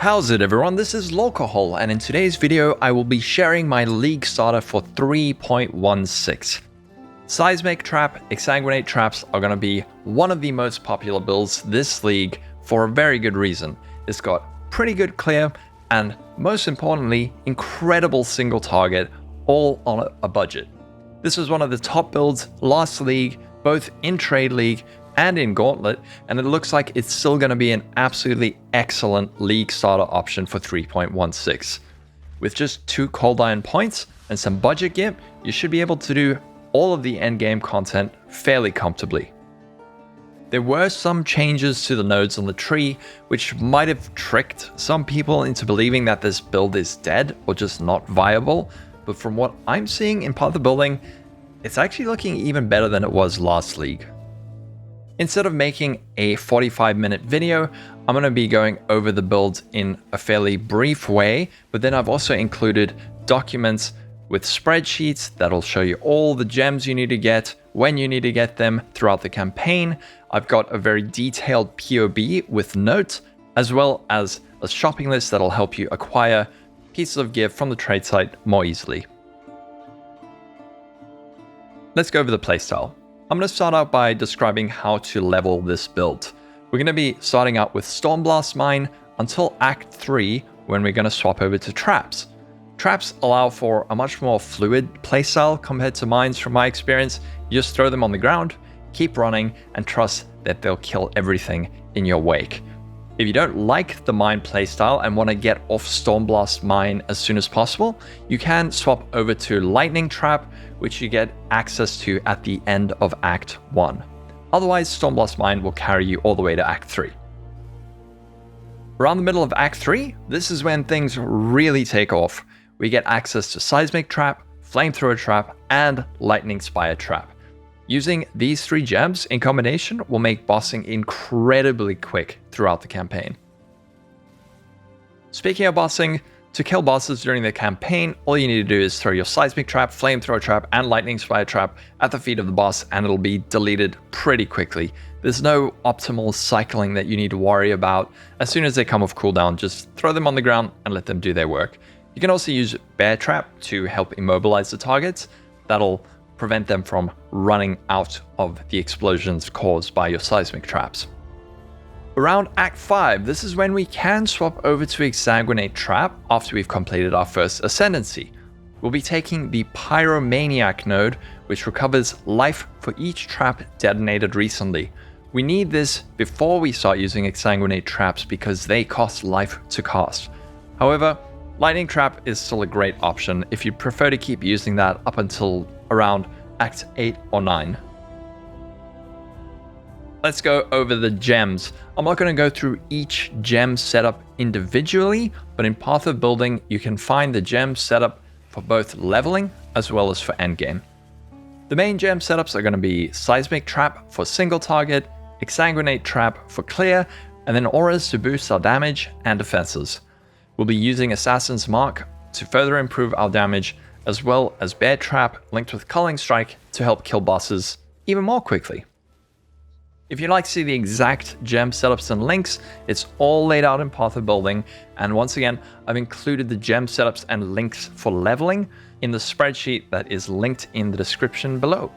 How's it everyone, this is Lolcohol, and in today's video I will be sharing my league starter for 3.16. Seismic Trap, Exsanguinate Traps are going to be one of the most popular builds this league for a very good reason. It's got pretty good clear and, most importantly, incredible single target, all on a budget. This was one of the top builds last league, both in Trade League and in Gauntlet, and it looks like it's still going to be an absolutely excellent league starter option for 3.16. With just 2 cold iron points and some budget gear, you should be able to do all of the endgame content fairly comfortably. There were some changes to the nodes on the tree, which might have tricked some people into believing that this build is dead or just not viable, but from what I'm seeing in part of the building, it's actually looking even better than it was last league. Instead of making a 45-minute video, I'm going to be going over the build in a fairly brief way, but then I've also included documents with spreadsheets that'll show you all the gems you need to get, when you need to get them throughout the campaign. I've got a very detailed POB with notes, as well as a shopping list that'll help you acquire pieces of gear from the trade site more easily. Let's go over the playstyle. I'm going to start out by describing how to level this build. We're going to be starting out with Stormblast Mine until Act 3, when we're going to swap over to Traps. Traps allow for a much more fluid playstyle compared to mines from my experience. You just throw them on the ground, keep running, and trust that they'll kill everything in your wake. If you don't like the mine playstyle and want to get off Stormblast Mine as soon as possible, you can swap over to Lightning Trap, which you get access to at the end of Act 1. Otherwise, Stormblast Mine will carry you all the way to Act 3. Around the middle of Act 3, this is when things really take off. We get access to Seismic Trap, Flamethrower Trap, and Lightning Spire Trap. Using these 3 gems in combination will make bossing incredibly quick throughout the campaign. Speaking of bossing, to kill bosses during the campaign, all you need to do is throw your Seismic Trap, Flamethrower Trap, and Lightning Spire Trap at the feet of the boss, and it'll be deleted pretty quickly. There's no optimal cycling that you need to worry about. As soon as they come off cooldown, just throw them on the ground and let them do their work. You can also use Bear Trap to help immobilize the targets. That'll prevent them from running out of the explosions caused by your Seismic Traps. Around Act 5, this is when we can swap over to Exsanguinate Trap after we've completed our first Ascendancy. We'll be taking the Pyromaniac node, which recovers life for each trap detonated recently. We need this before we start using Exsanguinate Traps because they cost life to cast. However, Lightning Trap is still a great option if you prefer to keep using that up until around Act 8 or 9. Let's go over the gems. I'm not going to go through each gem setup individually, but in Path of Building, you can find the gem setup for both leveling as well as for endgame. The main gem setups are going to be Seismic Trap for single target, Exsanguinate Trap for clear, and then auras to boost our damage and defenses. We'll be using Assassin's Mark to further improve our damage, as well as Bear Trap linked with Culling Strike to help kill bosses even more quickly. If you'd like to see the exact gem setups and links, it's all laid out in Path of Building, and once again, I've included the gem setups and links for leveling in the spreadsheet that is linked in the description below.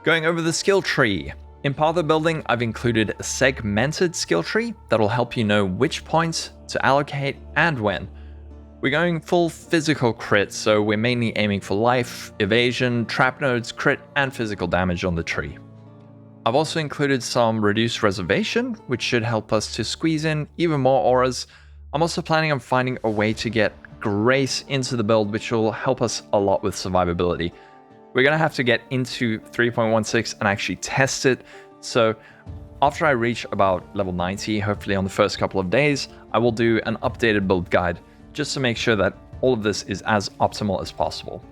Going over the skill tree. In Path of Building, I've included a segmented skill tree that'll help you know which points to allocate and when. We're going full physical crit, so we're mainly aiming for life, evasion, trap nodes, crit, and physical damage on the tree. I've also included some reduced reservation, which should help us to squeeze in even more auras. I'm also planning on finding a way to get Grace into the build, which will help us a lot with survivability. We're going to have to get into 3.16 and actually test it, so after I reach about level 90, hopefully on the first couple of days, I will do an updated build guide, just to make sure that all of this is as optimal as possible.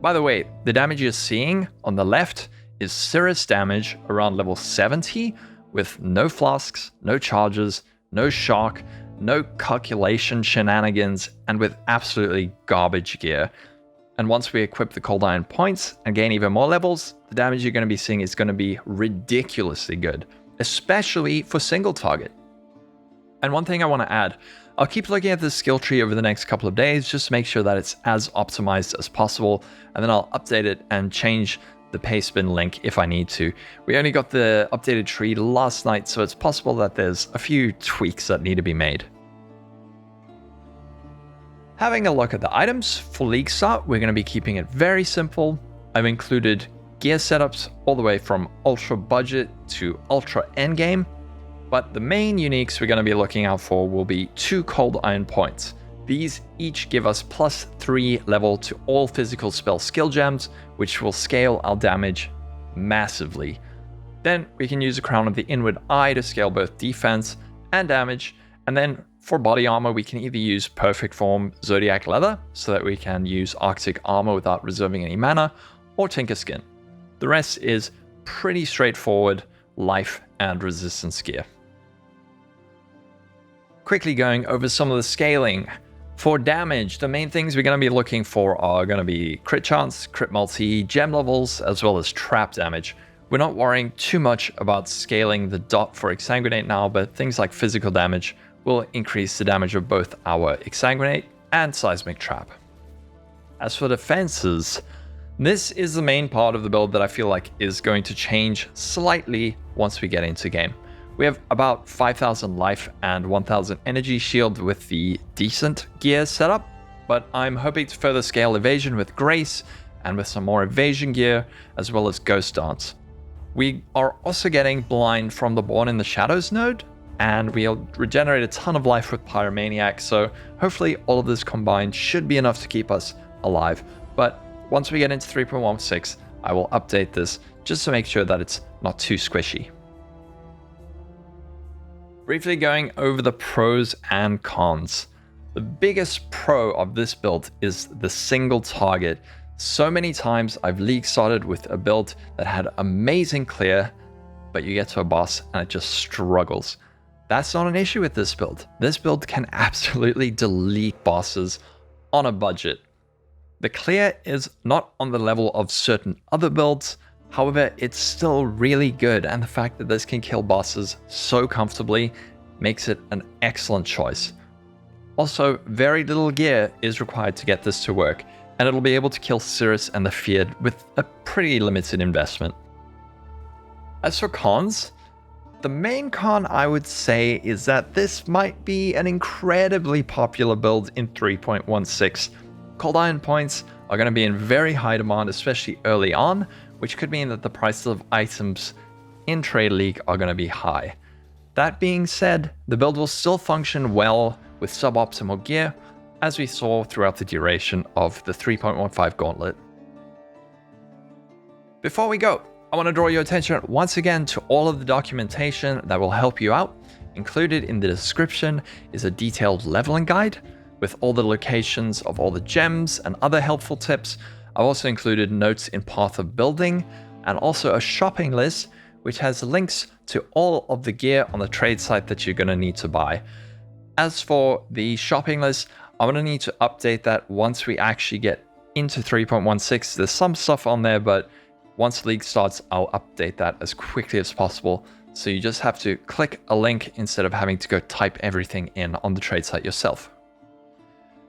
By the way, the damage you're seeing on the left is Cirrus damage around level 70 with no flasks, no charges, no shock, no calculation shenanigans, and with absolutely garbage gear. And once we equip the cold iron points and gain even more levels, the damage you're going to be seeing is going to be ridiculously good, especially for single target. And one thing I want to add, I'll keep looking at this skill tree over the next couple of days just to make sure that it's as optimized as possible, and then I'll update it and change the paste bin link if I need to. We only got the updated tree last night, so it's possible that there's a few tweaks that need to be made. Having a look at the items, for League Start, we're going to be keeping it very simple. I've included gear setups all the way from ultra budget to ultra endgame, but the main uniques we're going to be looking out for will be 2 cold iron points. These each give us +3 level to all physical spell skill gems, which will scale our damage massively. Then we can use a Crown of the Inward Eye to scale both defense and damage, and then for body armor we can either use Perfect Form Zodiac Leather so that we can use Arctic armor without reserving any mana, or Tinkerskin. The rest is pretty straightforward life and resistance gear. Quickly going over some of the scaling. For damage, the main things we're going to be looking for are going to be crit chance, crit multi, gem levels, as well as trap damage. We're not worrying too much about scaling the dot for Exsanguinate now, but things like physical damage will increase the damage of both our Exsanguinate and Seismic Trap. As for defenses, this is the main part of the build that I feel like is going to change slightly once we get into game. We have about 5,000 life and 1,000 energy shield with the decent gear setup, but I'm hoping to further scale evasion with Grace and with some more evasion gear, as well as Ghost Dance. We are also getting blind from the Born in the Shadows node, and we'll regenerate a ton of life with Pyromaniac, so hopefully all of this combined should be enough to keep us alive. But once we get into 3.16, I will update this just to make sure that it's not too squishy. Briefly going over the pros and cons. The biggest pro of this build is the single target. So many times I've league started with a build that had amazing clear, but you get to a boss and it just struggles. That's not an issue with this build. This build can absolutely delete bosses on a budget. The clear is not on the level of certain other builds, however, it's still really good, and the fact that this can kill bosses so comfortably makes it an excellent choice. Also, very little gear is required to get this to work, and it'll be able to kill Cirrus and the Feared with a pretty limited investment. As for cons, the main con I would say is that this might be an incredibly popular build in 3.16. Cold Iron points are going to be in very high demand, especially early on, which could mean that the prices of items in Trade League are going to be high. That being said, the build will still function well with suboptimal gear, as we saw throughout the duration of the 3.15 Gauntlet. Before we go, I want to draw your attention once again to all of the documentation that will help you out. Included in the description is a detailed leveling guide with all the locations of all the gems and other helpful tips. I've also included notes in Path of Building and also a shopping list which has links to all of the gear on the trade site that you're going to need to buy. As for the shopping list, I'm going to need to update that once we actually get into 3.16. There's some stuff on there, but once League starts, I'll update that as quickly as possible. So you just have to click a link instead of having to go type everything in on the trade site yourself.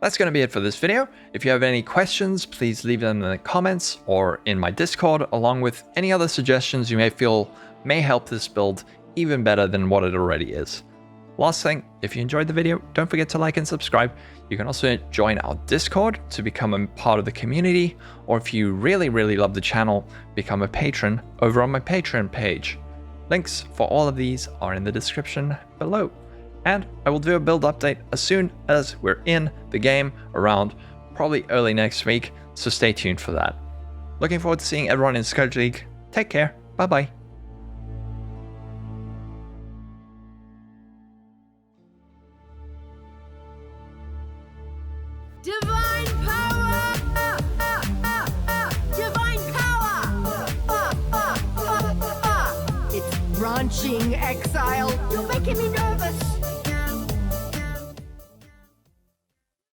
That's going to be it for this video. If you have any questions, please leave them in the comments or in my Discord, along with any other suggestions you may feel may help this build even better than what it already is. Last thing, if you enjoyed the video, don't forget to like and subscribe. You can also join our Discord to become a part of the community, or if you really love the channel, become a patron over on my Patreon page. Links for all of these are in the description below. And I will do a build update as soon as we're in the game, around probably early next week, so stay tuned for that. Looking forward to seeing everyone in Scourge League. Take care. Bye bye.